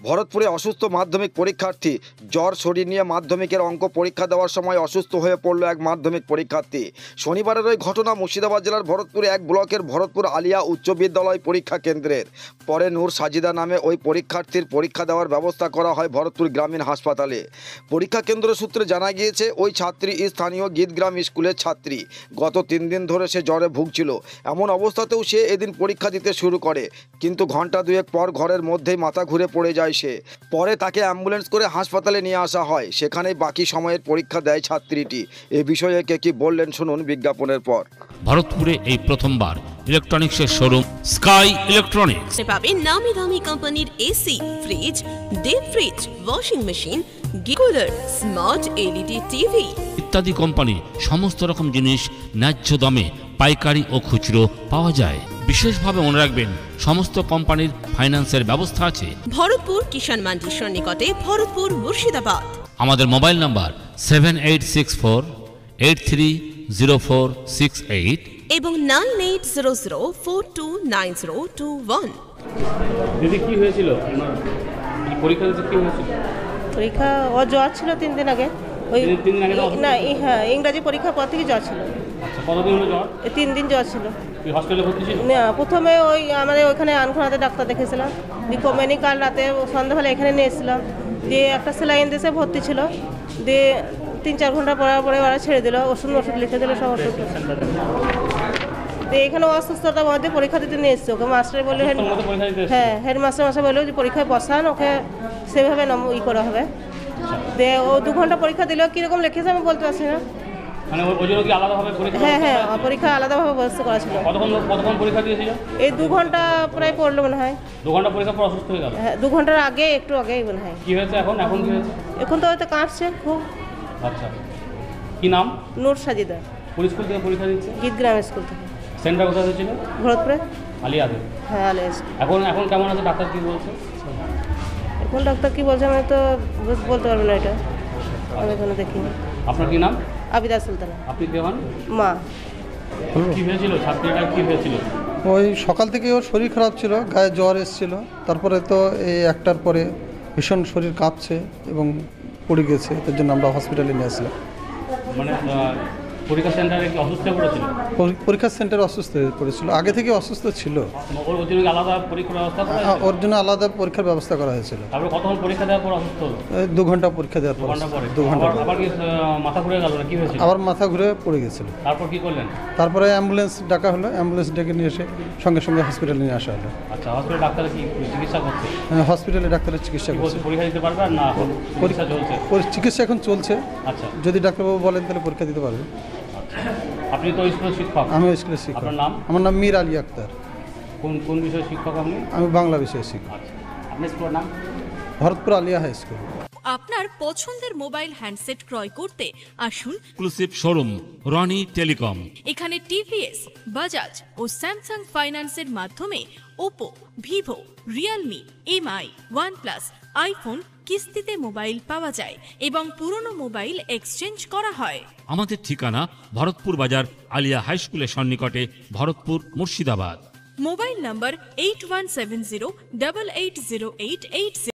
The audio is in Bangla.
ভরতপুরে অসুস্থ মাধ্যমিক পরীক্ষার্থী। জ্বর শরীর নিয়ে মাধ্যমিকের অঙ্ক পরীক্ষা দেওয়ার সময় অসুস্থ হয়ে পড়ল এক মাধ্যমিক পরীক্ষার্থী। শনিবারের ওই ঘটনা মুর্শিদাবাদ জেলার ভরতপুরে এক ব্লকের ভরতপুর আলিয়া উচ্চ বিদ্যালয় পরীক্ষা কেন্দ্রের। পরে নূর সাজিদা নামে ওই পরীক্ষার্থীর পরীক্ষা দেওয়ার ব্যবস্থা করা হয় ভরতপুর গ্রামীণ হাসপাতালে। পরীক্ষা কেন্দ্র সূত্রে জানা গিয়েছে ওই ছাত্রী স্থানীয় গীতগ্রাম স্কুলের ছাত্রী। গত 3 দিন ধরে সে জ্বরে ভুগছিল। এমন অবস্থাতেও সে এদিন পরীক্ষা দিতে শুরু করে, কিন্তু ঘন্টা দুয়েক পর ঘরের মধ্যেই মাথা ঘুরে পড়ে যায় সে। পরে তাকে অ্যাম্বুলেন্স করে হাসপাতালে নিয়ে আসা হয়। সেখানেই বাকি সময়ের পরীক্ষা দেয় ছাত্রীটি। এ বিষয়ে কে কি বললেন শুনুন বিজ্ঞাপনের পর। ভরতপুরে এই প্রথমবার ইলেকট্রনিক্সের শোরুম স্কাই ইলেকট্রনিক্স পাবেন নামি দামি কোম্পানির AC, fridge, deep fridge, washing machine, cooler, smart LED TV ইত্যাদি কোম্পানি সমস্ত রকম জিনিস ন্যায্য দামে পাইকারি ও খুচরো পাওয়া যায়। বিশেষভাবে মনে রাখবেন সমস্ত কোম্পানির ফাইন্যান্সের ব্যবস্থা আছে। ভরতপুর কিষাণ মান্ডির সন্নিকটে, ভরতপুর মুর্শিদাবাদ। আমাদের মোবাইল নাম্বার 7864830468 এবং 9800429021। দিদি কি হয়েছিল? পরীক্ষা দিতে কি হয়েছিল? পরীক্ষা ও জ্বর ছিল 3 দিন আগে। ওই 3 দিন আগে না, হ্যাঁ, ইংরাজি পরীক্ষার পর থেকে জ্বর ছিল। আচ্ছা, কতদিন হলো জ্বর? 3 দিন জ্বর ছিল। তুই হসপিটালে ভর্তি ছিল? না, প্রথমে ওই আমাদের ওইখানে আনখোনাতে ডাক্তার দেখেছিলাম, দিয়ে কমেনি, কাল রাতে সন্ধ্যাবেলা এখানে নিয়ে এসেছিলাম, দিয়ে একটা স্যালাইন দেশে ভর্তি ছিল, দিয়ে 3-4 ঘন্টা পরে ওরা ছেড়ে দিল, ওষুধ লিখে দিল, সব ওষুধ। দিয়ে এখানে অসুস্থতার মধ্যে পরীক্ষা দিতে নিয়ে এসছে ওকে। মাস্টার বললো, হ্যাঁ, হেডমাস্টার বললো যে পরীক্ষায় বসান, ওকে সেভাবে করা হবে। দিয়ে ও 2 ঘন্টা পরীক্ষা দিল, কীরকম লিখেছে আমি বলতে পারছি না। মানে ওই জন্য কি আলাদাভাবে পরীক্ষা? হ্যাঁ, পরীক্ষা আলাদাভাবে ব্যবস্থা করা ছিল। কতক্ষণ পরীক্ষা দিয়েছিল? এই 2 ঘন্টা প্রায় পড়লো মনে হয়। 2 ঘন্টা পরীক্ষা পর অসুস্থ হয়ে গেল? হ্যাঁ, 2 ঘন্টার আগে, একটু আগেই মনে হয়। কি হয়েছে এখন কি হয়েছে? এখন তো হয়তো কাঁদছে খুব। আচ্ছা, কি নাম? নূর সাজিদা। কোন স্কুল থেকে পরীক্ষা দিচ্ছে? গীতগ্রাম স্কুল থেকে। সেন্টার কোথায় হয়েছিল? ভরতপুরে আলিয়াতে। হ্যাঁ, আলিয়া। এখন কেমন আছে? ডাক্তার কি বলছে? এখন ডাক্তার কি বলছে আমি তো বলতে পারবো না, এটা আমি এখনো দেখিনি। আপনার কি নাম? আবিদা সুলতানা। আপনি কে হন? মা। কি হয়েছিল ছাত্রীটা, কি হয়েছিল? ওই সকাল থেকে ওর শরীর খারাপ ছিল, গায়ে জ্বর এসেছিল। তারপরে তো এই 1টার পরে ভীষণ শরীর কাঁপছে এবং পড়ে গেছে, তার জন্য আমরা হসপিটালে নিয়ে আসলাম। মানে পরীক্ষা সেন্টারে কি অসুস্থ হয়ে পড়েছিল? পরীক্ষা সেন্টারে অসুস্থ হয়ে পড়েছিল, আগে থেকে অসুস্থ ছিল। ওর জন্য আলাদা পরীক্ষার ব্যবস্থা করা হয়েছে? ওর জন্য আলাদা পরীক্ষার ব্যবস্থা করা হয়েছিল। তারপরে কতক্ষণ পরীক্ষা দেওয়ার পর অসুস্থ হলো? 2 ঘন্টা পরীক্ষা দেওয়ার পর। 2 ঘন্টা আবার কি মাথা ঘুরে গেল না? কি হয়েছিল? আবার মাথা ঘুরে পড়ে গেছিল। তারপর কি করলেন? তারপরে অ্যাম্বুলেন্স ডাকা হলো, অ্যাম্বুলেন্স ডেকে নিয়ে এসে সঙ্গে সঙ্গে হসপিটালে নিয়ে আসা হলো। আচ্ছা, হসপিটালে ডাক্তার কি চিকিৎসা করছে? হসপিটালে ডাক্তারের চিকিৎসা করছে। পরীক্ষা দিতে পারবে আর না? পরীক্ষা চলছে? চিকিৎসা এখন চলছে। আচ্ছা, যদি ডাক্তারবাবু বলেন তাহলে পরীক্ষা দিতে পারবে। আপনি তো স্কুলের শিক্ষক? আমি স্কুলের শিক্ষক। আপনার নাম? আমার নাম মীর আলী আক্তার। কোন বিষয়ের শিক্ষক আপনি? আমি বাংলা বিষয়ের শিক্ষক। আচ্ছা, আপনার স্কুলের নাম? Bharatpur Alia high school. আপনার পছন্দের মোবাইল হ্যান্ডসেট ক্রয় করতে আসুন এক্সক্লুসিভ শোরুম রনি টেলিকম। এখানে টিভিএস, বাজাজ ও স্যামসাং ফাইন্যান্সের মাধ্যমে Oppo, Vivo, Realme, MI, OnePlus, iPhone কিস্তিতে মোবাইল পাওয়া যায় এবং পুরনো মোবাইল এক্সচেঞ্জ করা হয়। আমাদের ঠিকানা ভরতপুর বাজার আলিয়া হাই স্কুলের সন্নিকটে, ভরতপুর মুর্শিদাবাদ। মোবাইল নম্বর 8170880880।